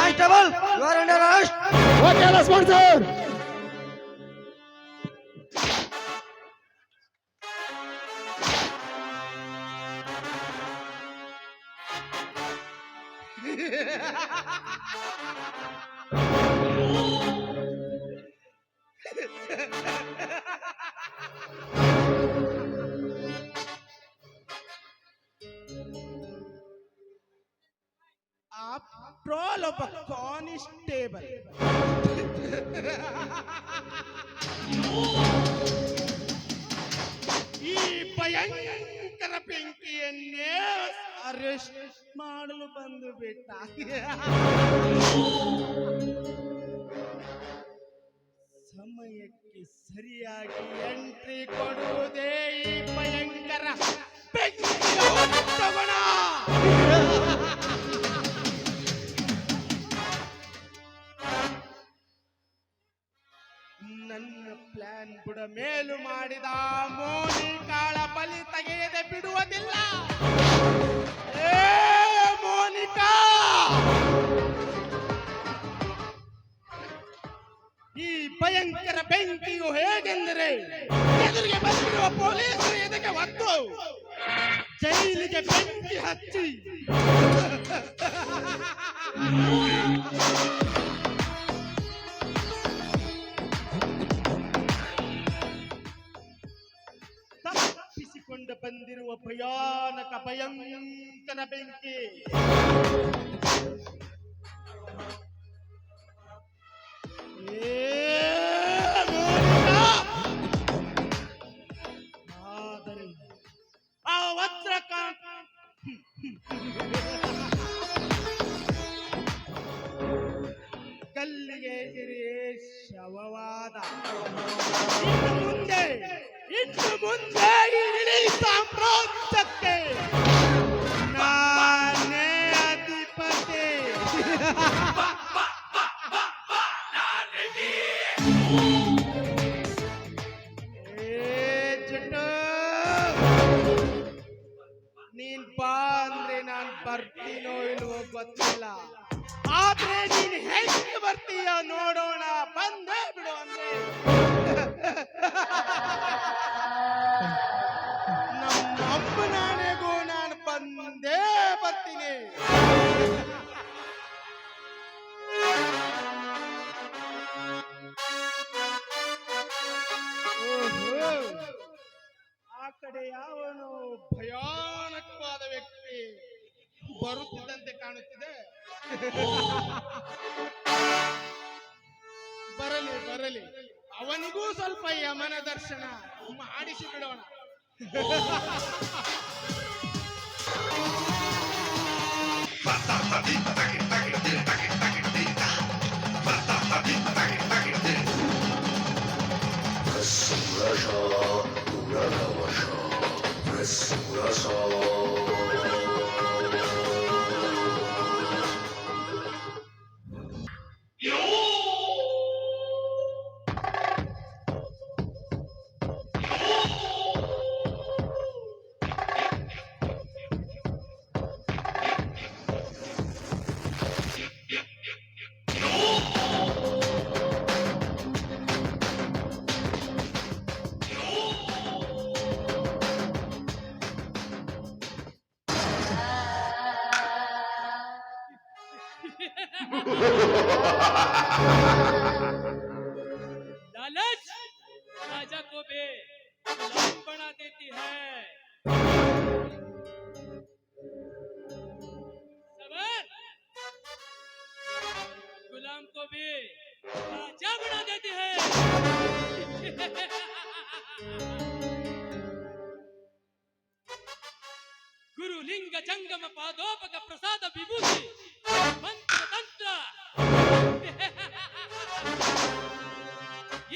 Constable, you are under arrest. Okay, let's go, sir. After all of a constable. ಈ ಭಯಂಕರ ಬೆಂಕಿಯನ್ನೇ arrest ಮಾಡಲು ಬಂದು ಬಿಟ್ಟ. ಸಮಯಕ್ಕೆ ಸರಿಯಾಗಿ ಎಂಟ್ರಿ ಕೊಡುವುದೇ ಈ ಭಯಂಕರ ಬೆಂಕಿಯ ಹೊತ್ತವನ. ನನ್ನ ಪ್ಲಾನ್ ಬುಡ ಮೇಲು ಮಾಡಿದ ಮೋನಿಕಾಳ ಬಲಿ ತೆಗೆಯದೆ ಬಿಡುವುದಿಲ್ಲ. ಏ ಮೋನಿಕಾ, ಈ ಭಯಂಕರ ಬೆಂಕಿಯು ಹೇಗೆಂದರೆ ಎದುರಿಗೆ ಬಂದಿರುವ ಪೊಲೀಸರು ಎದಕ್ಕೆ ಒತ್ತು ಜೈಲಿಗೆ ಬೆಂಕಿ ಹಚ್ಚಿ ತಪ್ಪಿಸಿಕೊಂಡು ಬಂದಿರುವ ಭಯಾನಕ ಭಯಂಕರ ಬೆಂಕಿ. ಆದರೆ ಆ ವಜ್ರಕಾಂತ ಕಲ್ಲಿಗೆ ಎದುರೇ ಶವವಾದ. ಇನ್ನು ಮುಂದೆ ಇಡೀ ಸಾಮ್ರಾಜ್ಯಕ್ಕೆ ನಾನೇ ಅಧಿಪತಿ. ನೀನ್ ಬಾ ಅಂದ್ರೆ ನಾನ್ ಬರ್ತೀನೋ ಇಲ್ವೋ ಗೊತ್ತಿಲ್ಲ, ಆದ್ರೆ ನೀನ್ ಹೆಂಗ್ ಬರ್ತೀಯ ನೋಡೋಣ. ಬಂದೇ ಬಿಡು ಅಂದ್ರೆ ನಮ್ಮ ಅಮ್ಮನಾನೆಗೂ ನಾನು ಬಂದೇ ಬರ್ತೀನಿ. ಆ ಕಡೆ ಯಾವನು ಭಯಾನಕವಾದ ವ್ಯಕ್ತಿ ಬರುತ್ತಿದ್ದಂತೆ ಕಾಣುತ್ತಿದೆ. ಬರಲಿ ಬರಲಿ, ಅವನಿಗೂ ಸ್ವಲ್ಪ ಯಮನ ದರ್ಶನ ಮಾಡಿಸಿ ಬಿಡೋಣ. लालच राजा को भी गुलाम बना देती है। सबर गुलाम को भी राजा बना देती है। गुरु लिंग जंगम पादोपक प्रसाद विभूति मंत्र ತಂತ್ರ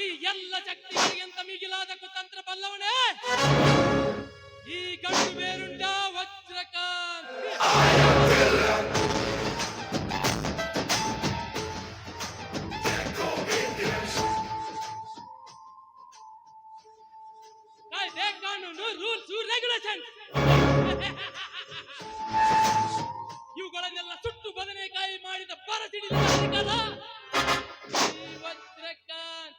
ಈ ಎಲ್ಲ ಶಕ್ತಿಗಳಿಗಿಂತ ಮಿಗಿಲಾದ ಕುತಂತ್ರ ಬಲ್ಲವನೇ ಈ ಗಂಡು ಬೇರುಂಡ ವಜ್ರಕಾಂತ್. ಕಾಯ್ದೆ ಕಾನೂನು ರೂಲ್ಸ್ ರೆಗ್ಯುಲೇಷನ್ ಇವುಗಳನ್ನೆಲ್ಲ ಸುಟ್ಟು ಬದನೆಕಾಯಿ ಮಾಡಿದ ಬರಸಿಡಿದ ವಜ್ರಕಾಂತ್.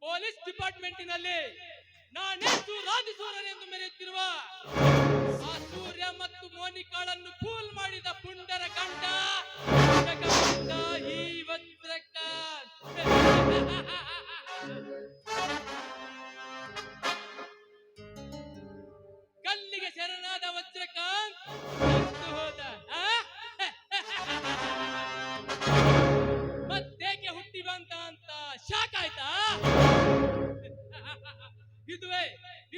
ಪೊಲೀಸ್ ಡಿಪಾರ್ಟ್ಮೆಂಟಿನಲ್ಲಿ ನಾನೇ ರಾಜಸೂರನೆಂದು ಮೆರೆಯುತ್ತಿರುವ ಆ ಸೂರ್ಯ ಮತ್ತು ಮೋನಿಕಾಳನ್ನು ಫೂಲ್ ಮಾಡಿದ ಪುಂಡರ ಗಂಡ ಜಗವಂತ ಈ ವಜ್ರಕಾಂತ್. ಕಲ್ಲಿಗೆ ಶರಣಾದ ವಜ್ರಕಾಂತ್ ಸತ್ತು ಹೋದ. ಮತ್ತೇಕೆ ಹುಟ್ಟಿ ಬಂತ ಅಂತ ಶಾಕ್ ಆಯ್ತಾ?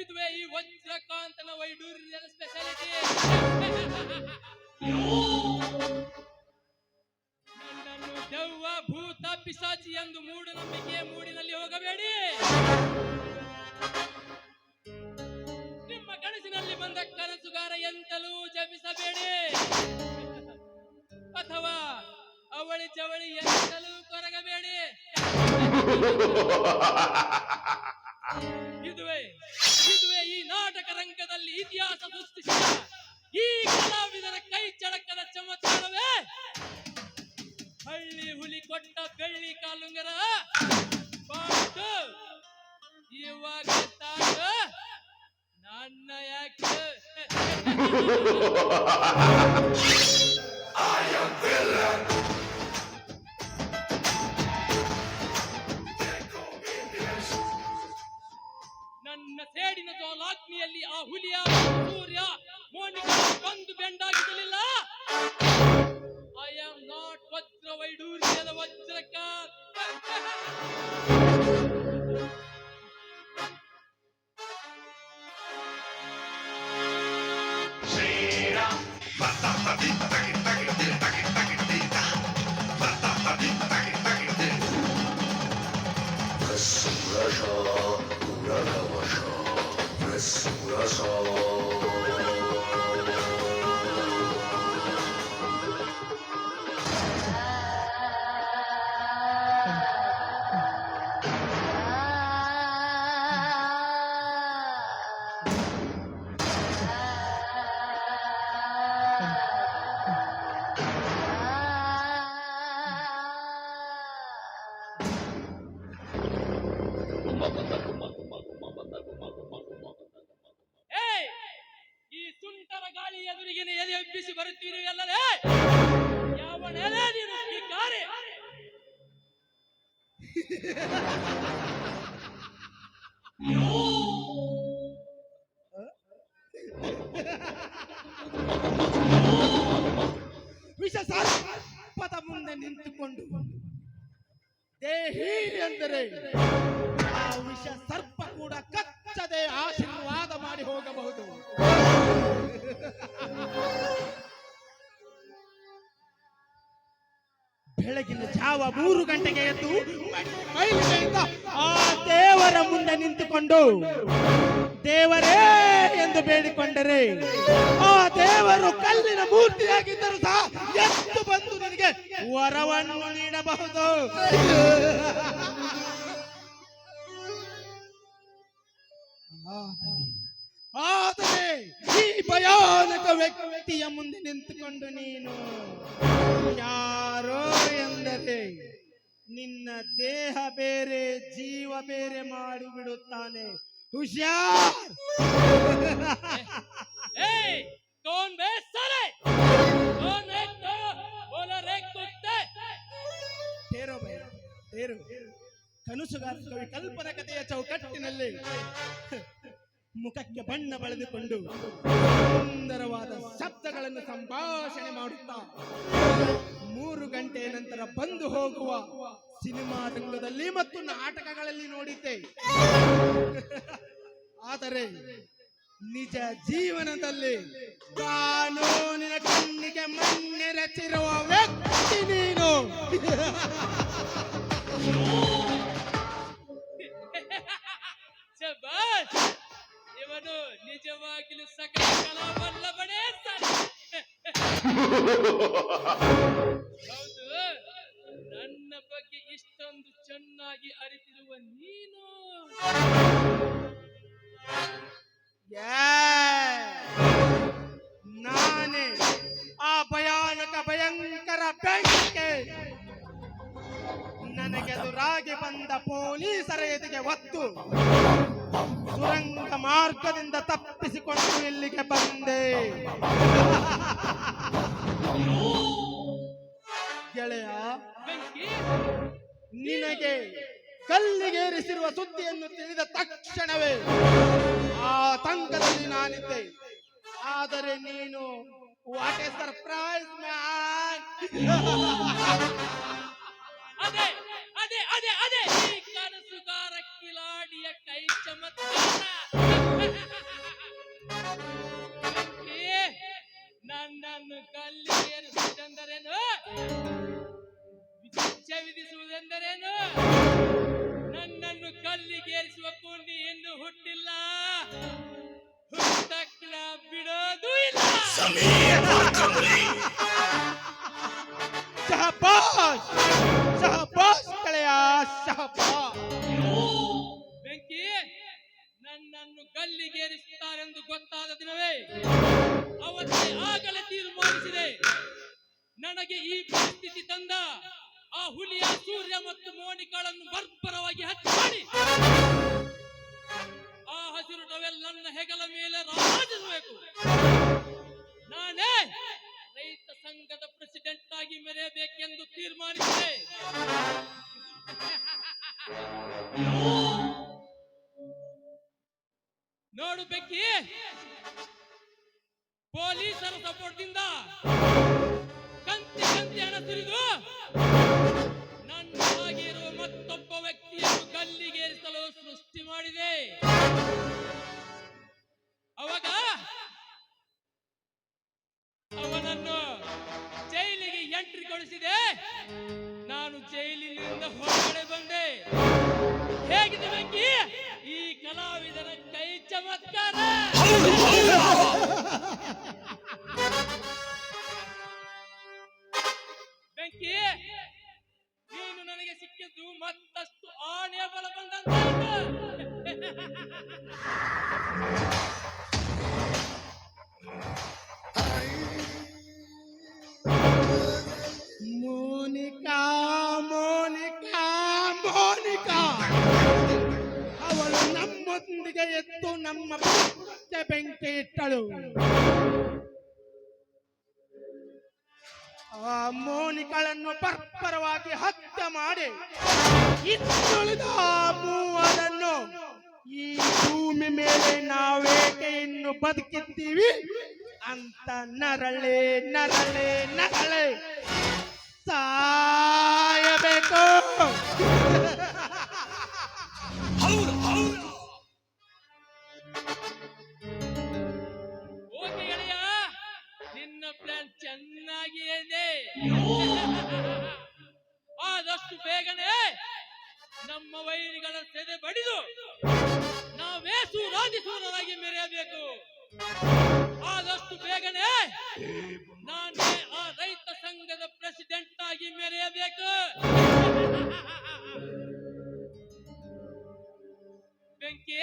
ಇದುವೇ ಈ ವಜ್ರಕಾಂತನ ವೈಡೂರ್ಯದ ಸ್ಪೆಷಾಲಿಟಿ. ನನ್ನನ್ನು ದೆವ್ವ ಭೂತ ಪಿಶಾಚಿ ಎಂದು ಮೂಢನಂಬಿಕೆ ಮೂಡಿನಲ್ಲಿ ಹೋಗಬೇಡಿ. ನಿಮ್ಮ ಕನಸಿನಲ್ಲಿ ಬಂದ ಕನಸುಗಾರ ಎಂತಲೂ ಜಪಿಸಬೇಡಿ, ಅಥವಾ ಅವಳಿ ಜವಳಿ ಎಂತಲೂ ಕೊರಗಬೇಡಿ. ಇದುವೇ ಈ ನಾಟಕ ರಂಗದಲ್ಲಿ ಇತಿಹಾಸ ಸೃಷ್ಟಿಸಿದ ಈ ಕಲಾವಿದರ ಕೈ ಚಳಕದ ಚಮತ್ಕಾರವೇ ಹಳ್ಳಿ ಹುಲಿ ಕೊಟ್ಟ ಬೆಳ್ಳಿ ಕಾಲುಂಗರ ಬಾಟು. ಇವಾಗ ತಾಡು ನನ್ನ ಯಾಕೆ ನನ್ನ ಸೇಡಿನ ಜೋಲಾಗ್ನಿಯಲ್ಲಿ ಆ ಹುಲಿಯ ಸೂರ್ಯ ಮೋನಿಕಾ ಬಂದು ಬೆಂಡಾಗಿರಲಿಲ್ಲ. ಐ ಆಮ್ ನಾಟ್ ವಜ್ರ ವೈಡೂರ್ಯದ ವಜ್ರಕಾಂತ್. ಈ ಸುಂಟರ ಗಾಳಿ ಎದುರಿಗೆ ಎದೆ ಎಬ್ಬಿಸಿ ಬರುತ್ತೀರಿಯಲ್ಲವೇ? ಯಾವನೆಲೆ ನೀನು ಈ ಗಾಳಿ? ವಿಷ ಸರ್ಪದ ಮುಂದೆ ನಿಂತುಕೊಂಡು ದೇಹಿ ಎಂದರೆ ಆ ವಿಷ ಸರ್ಪ ಕೂಡ ಕಚ್ಚದೆ ಆಶೀರ್ವಾದ ಮಾಡಿ ಹೋಗಬಹುದು. ಬೆಳಗಿನ ಜಾವ 3 ಗಂಟೆಗೆ ಎದ್ದು ಮೈಲಿಗೆಯಿಂದ ಆ ದೇವರ ಮುಂದೆ ನಿಂತುಕೊಂಡು ದೇವರೇ ಎಂದು ಬೇಡಿಕೊಂಡರೆ ಆ ದೇವರು ಕಲ್ಲಿನ ಮೂರ್ತಿಯಾಗಿದ್ದರೂ ಸಹ ಎದ್ದು ಬಂದು ನಿನಗೆ ವರವನ್ನು ನೀಡಬಹುದು. ಆದರೆ ಈ ಭಯಾನಕ ವ್ಯಕ್ತಿಯ ಮುಂದೆ ನಿಂತುಕೊಂಡು ನೀನು ಯಾರೋ ಎಂದರೆ ನಿನ್ನ ದೇಹ ಬೇರೆ ಜೀವ ಬೇರೆ ಮಾಡಿಬಿಡುತ್ತಾನೆ. ಹುಷಾರ್. ए कौन बे साले कौन है तो बोला रे कुत्ते ತೇರೋ ಭಯ ತೇರು. ಕನಸುಗಾರ ಕವಿ ಕಲ್ಪನ ಕಥೆಯ ಚೌಕಟ್ಟಿನಲ್ಲಿ ಮುಖಕ್ಕೆ ಬಣ್ಣ ಬಳಿದುಕೊಂಡು ಸುಂದರವಾದ ಶಬ್ದಗಳನ್ನು ಸಂಭಾಷಣೆ ಮಾಡುತ್ತಾ 3 ಗಂಟೆಯ ನಂತರ ಬಂದು ಹೋಗುವ ಸಿನಿಮಾ ರಂಗದಲ್ಲಿ ಮತ್ತು ನಾಟಕಗಳಲ್ಲಿ ನೋಡಿದ್ದೆ. ಆದರೆ ನಿಜ ಜೀವನದಲ್ಲಿ ಕಾನೂನಿನ ಕಣ್ಣಿಗೆ ಮಣ್ಣೆರಚಿರುವ ವ್ಯಕ್ತಿ ನೀನು. ಶಬಾಷ್ ಇವನು ನಿಜವಾಗಿಯೂ ಸಕಲ ಕಲಾವಲ್ಲಭನೇ ಸಾರಿ. ಹೌದು ನನ್ನ ಬಗ್ಗೆ ಇಷ್ಟೊಂದು ಚೆನ್ನಾಗಿ ಅರಿತಿರುವ ನೀನು ನಾನೇ ಆ ಭಯಾನಕ ಭಯಂಕರ ಬೆಂಕಿ. ನನಗೆದುರಾಗಿ ಬಂದ ಪೊಲೀಸರ ಎದುರಿಗೆ ಒತ್ತು ಸುರಂಗ ಮಾರ್ಗದಿಂದ ತಪ್ಪಿಸಿಕೊಂಡು ಇಲ್ಲಿಗೆ ಬಂದೆ. ಗೆಳೆಯ, ಬೆಂಕಿ ನಿನಗೆ ಕಲ್ಲಿಗೇರಿಸಿರುವ ಸುದ್ದಿಯನ್ನು ತಿಳಿದ ತಕ್ಷಣವೇ ಆತಂಕದಲ್ಲಿ ನಾನಿದ್ದೆ. ಆದರೆ ನೀನು ವಾಟ್ ಎ ಸರ್ಪ್ರೈಸ್ ಮ್ಯಾನ್. ಅದೇ ಅದೇ ಅದೇ ಅದೇ ಈ ಕನಸುಗಾರ ಕಿಲಾಡಿಯ ಕೈ ಚಮತ್ಕಾರ. ಬೆಂಕಿ, ನನ್ನನ್ನು ಕಲ್ಲಿಗೇರಿಸುವುದೆಂದರೇನು? ಶಿಕ್ಷೆ ವಿಧಿಸುವುದೆಂದರೇನು? ನನ್ನನ್ನು ಕಲ್ಲಿಗೇರಿಸುವ ಪುಂಡಿ ಇನ್ನೂ ಹುಟ್ಟಿಲ್ಲ, ಹುಟ್ಟಕ್ಲ ಬಿಡೋದು ಇಲ್ಲ. ಶಹಬಾಷ್ ಶಹಬಾಷ್ ಗೆಳೆಯ, ಶಹಬಾಷ್. ಬೆಂಕಿ, ನನ್ನನ್ನು ಗಲ್ಲಿಗೇರಿಸುತ್ತಾರೆಂದು ಗೊತ್ತಾದ ದಿನವೇ ಅವತ್ತೇ ಆಗಲೇ ತೀರ್ಮಾನಿಸಿದೆ. ನನಗೆ ಈ ಪರಿಸ್ಥಿತಿ ತಂದ ಆ ಹುಲಿಯ ಸೂರ್ಯ ಮತ್ತು ಮೋನಿಕಾಳನ್ನು ಬರ್ಬರವಾಗಿ ಹತ್ಯೆ ಮಾಡಿ ಆ ಹಸಿರು ಟವೆಲ್ ನನ್ನ ಹೆಗಲ ಮೇಲೆ ರಾಜಿಸಬೇಕು. ನಾನೇ ರೈತ ಸಂಘದ ಪ್ರೆಸಿಡೆಂಟ್ ಆಗಿ ಮೆರೆಯಬೇಕೆಂದು ತೀರ್ಮಾನಿಸಿದೆ. ನೋಡು ಬೆಂಕಿ, ಪೊಲೀಸರ ಸಪೋರ್ಟ್ನಿಂದ ಕಂತಿ ಕಂತಿ ಹಣ ಸುರಿದು ನನ್ನ ಹಾಗೆ ಇರುವ ಮತ್ತೊಬ್ಬ ವ್ಯಕ್ತಿಯನ್ನು ಗಲ್ಲಿಗೇರಿಸಲು ಸೃಷ್ಟಿ ಮಾಡಿದೆ. ಅವಾಗ ಅವನನ್ನು ಜೈಲಿಗೆ ಎಂಟ್ರಿ ಕೊಡಿಸಿದೆ. ನಾನು ಜೈಲಿನಿಂದ ಹೊರಗಡೆ ಬಂದೆ. ಹೇಗಿದೆ ಬೆಂಕಿ ಈ ಕಲಾವಿದನ ಕೈ ಚಮತ್ಕಾರ? ಬೆಂಕಿ, ನೀನು ನನಗೆ ಸಿಕ್ಕಿದ್ದು ಮತ್ತಷ್ಟು ಆಣೆಯ ಬಲ ಬಂದಂತಾಯಿತು. ಮೋನಿಕಾ ಮೋನಿಕಾ ಮೋನಿಕಾ, ಅವಳು ನಮ್ಮೊಂದಿಗೆ ಎದ್ದು ನಮ್ಮ ಪುಟ್ಟ ಬೆಂಕಿ ಇಟ್ಟಳು. ಆ ಮೋನಿಕಳನ್ನು ಬರ್ಬರವಾಗಿ ಹತ್ಯೆ ಮಾಡಿ ಇನ್ನುಳಿದ ಮೂವರನ್ನು ಈ ಭೂಮಿ ಮೇಲೆ ನಾವೇಕೆ ಇನ್ನು ಬದುಕಿದ್ದೀವಿ ಅಂತ ನರಳೆ ನರಳೆ ನರಳೆ ಸಾಯಬೇಕು. ಓಕೆ ಗೆಳೆಯ, ನಿನ್ನ ಪ್ಲಾನ್ ಚೆನ್ನಾಗಿಯೇ ಇದೆ. ಆದಷ್ಟು ಬೇಗನೆ ನಮ್ಮ ವೈರಿಗಳ ಸೆದೆ ಬಡಿದು ನಾವೇ ಸೂರಾಗಿ ಮೆರೆಯಬೇಕು. ಆದಷ್ಟು ಬೇಗನೆ ನಾನೇ ಆ ರೈತ ಸಂಘದ ಪ್ರೆಸಿಡೆಂಟ್ ಆಗಿ ಮೆರೆಯಬೇಕು. ಬೆಂಕಿ,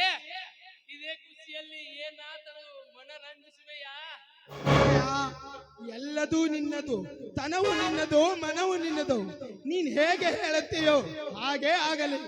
ಇದೇ ಖುಷಿಯಲ್ಲಿ ಏನಾದರೂ ಮನರಂಜಿಸುವೆಯಾ? ಎಲ್ಲದೂ ನಿನ್ನದು, ತನವು ನಿನ್ನದು, ಮನವು ನಿನ್ನದು. ನೀನ್ ಹೇಗೆ ಹೇಳುತ್ತೀಯೋ ಹಾಗೆ ಆಗಲಿ.